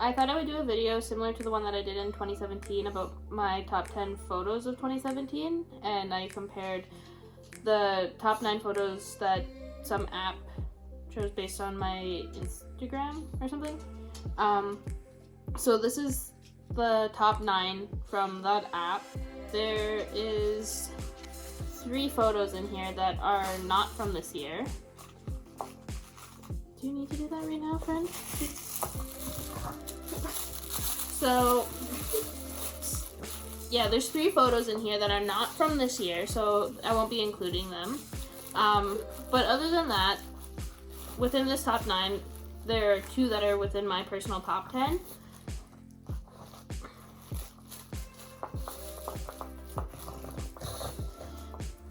I thought I would do a video similar to the one that I did in 2017 about my top 10 photos of 2017, and I compared the top 9 photos that some app chose based on my Instagram or something. So this is the top 9 from that app. There is 3 photos in here that are not from this year. Do you need to do that right now, friend? So, yeah, there's 3 photos in here that are not from this year, so I won't be including them. But other than that, within this top 9, there are 2 that are within my personal top 10.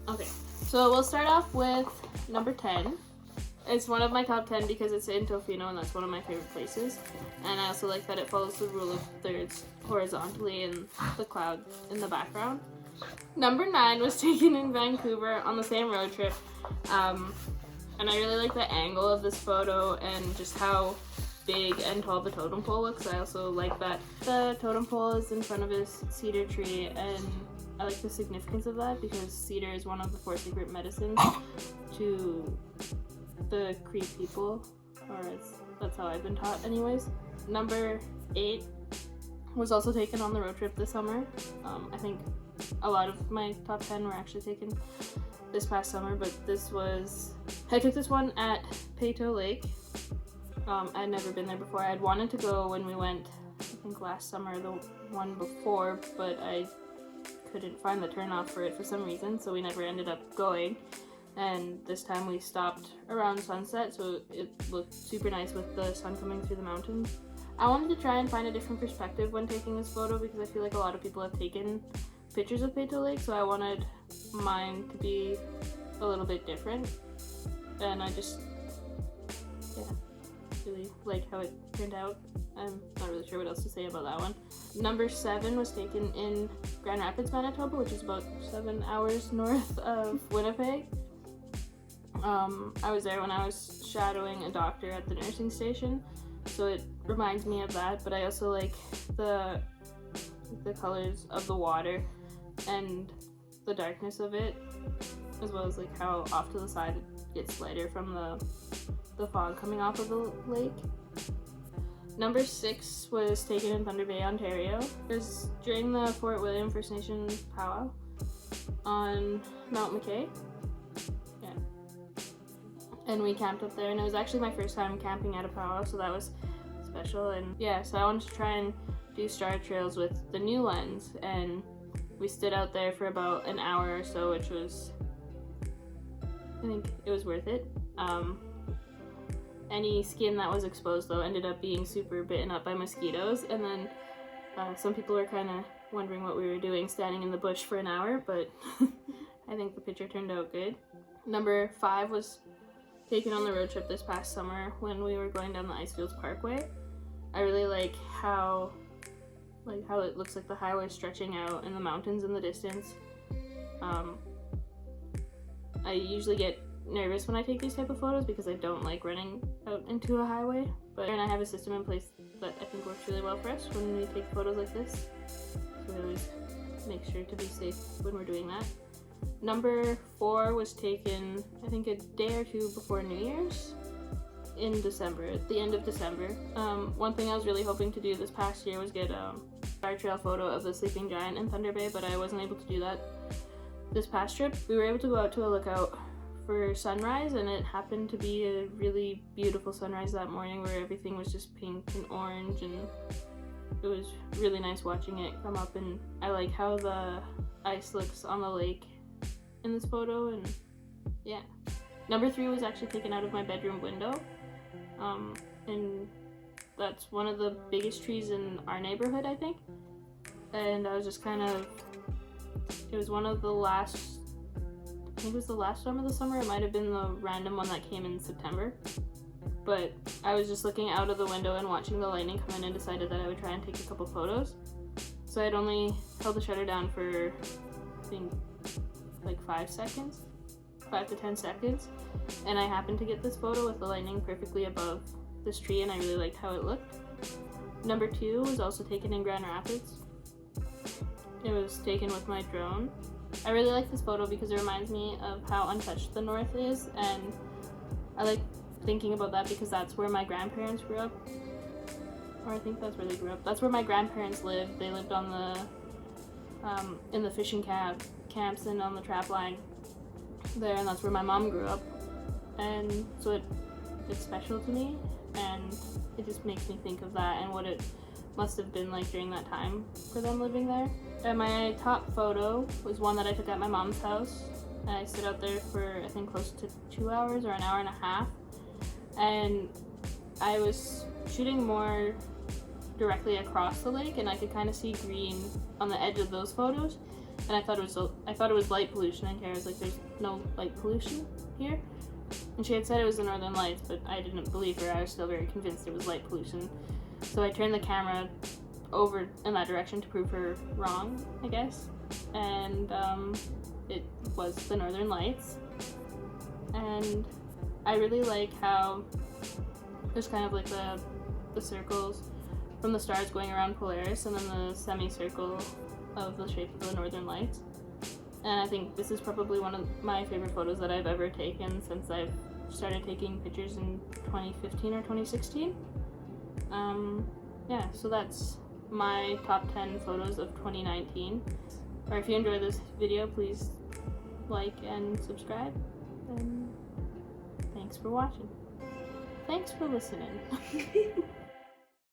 Okay, so we'll start off with number 10. It's one of my top 10 because it's in Tofino and that's one of my favorite places. And I also like that it follows the rule of thirds horizontally and the cloud in the background. Number 9 was taken in Vancouver on the same road trip. And I really like the angle of this photo and just how big and tall the totem pole looks. I also like that the totem pole is in front of a cedar tree, and I like the significance of that because cedar is one of the 4 secret medicines to the Cree people, or that's how I've been taught anyways. Number 8 was also taken on the road trip this summer. I think a lot of my top 10 were actually taken this past summer, but I took this one at Peyto Lake. I'd never been there before. I'd wanted to go when we went, I think last summer, the one before, but I couldn't find the turnoff for it for some reason, so we never ended up going. And this time we stopped around sunset, so it looked super nice with the sun coming through the mountains. I wanted to try and find a different perspective when taking this photo because I feel like a lot of people have taken pictures of Peyto Lake, so I wanted mine to be a little bit different. And I just, really like how it turned out. I'm not really sure what else to say about that one. Number 7 was taken in Grand Rapids, Manitoba, which is about 7 hours north of Winnipeg. I was there when I was shadowing a doctor at the nursing station, so it reminds me of that, but I also like the colors of the water and the darkness of it, as well as like how off to the side it gets lighter from the fog coming off of the lake. Number 6 was taken in Thunder Bay, Ontario. It was during the Fort William First Nation powwow on Mount McKay. Yeah. And we camped up there, and it was actually my first time camping at a powwow, so that was special. And yeah, so I wanted to try and do star trails with the new lens, and we stood out there for about an hour or so, which was, I think it was worth it. Any skin that was exposed though ended up being super bitten up by mosquitoes, and then some people were kind of wondering what we were doing standing in the bush for an hour, but I think the picture turned out good. Number 5 was taken on the road trip this past summer when we were going down the Icefields Parkway. I really like how it looks like the highway is stretching out in the mountains in the distance. I usually get nervous when I take these type of photos because I don't like running out into a highway, but I have a system in place that I think works really well for us when we take photos like this, so we always make sure to be safe when we're doing that. Number 4 was taken, I think, a day or 2 before New Year's in December, at the end of December. One thing I was really hoping to do this past year was get a star trail photo of the sleeping giant in Thunder Bay, but I wasn't able to do that this past trip. We were able to go out to a lookout for sunrise, and it happened to be a really beautiful sunrise that morning where everything was just pink and orange, and it was really nice watching it come up. And I like how the ice looks on the lake in this photo, and yeah. Number 3 was actually taken out of my bedroom window, and that's one of the biggest trees in our neighborhood, I think. And I was just it was one of the last, I think it was the last storm of the summer. It might have been the random one that came in September. But I was just looking out of the window and watching the lightning come in and decided that I would try and take a couple photos. So I'd only held the shutter down for, I think, like 5 to 10 seconds. And I happened to get this photo with the lightning perfectly above this tree, and I really liked how it looked. Number 2 was also taken in Grand Rapids. It was taken with my drone. I really like this photo because it reminds me of how untouched the North is, and I like thinking about that because that's where my grandparents grew up. Or I think that's where they grew up. That's where my grandparents lived. They lived on the in the fishing camps and on the trap line there, and that's where my mom grew up. And so it's special to me, and it just makes me think of that and what it must have been like during that time for them living there. And my top photo was one that I took at my mom's house, and I stood out there for I think close to 2 hours or an hour and a half, and I was shooting more directly across the lake, and I could kind of see green on the edge of those photos, and I thought it was light pollution, and Kara was like, there's no light pollution here, and she had said it was the Northern Lights, but I didn't believe her. I was still very convinced it was light pollution, so I turned the camera over in that direction to prove her wrong, I guess, and it was the Northern Lights. And I really like how there's kind of like the circles from the stars going around Polaris, and then the semicircle of the shape of the Northern Lights. And I think this is probably one of my favorite photos that I've ever taken since I've started taking pictures in 2015 or 2016. Yeah, so that's my top 10 photos of 2019. Or if you enjoyed this video, please like and subscribe. And thanks for watching. Thanks for listening.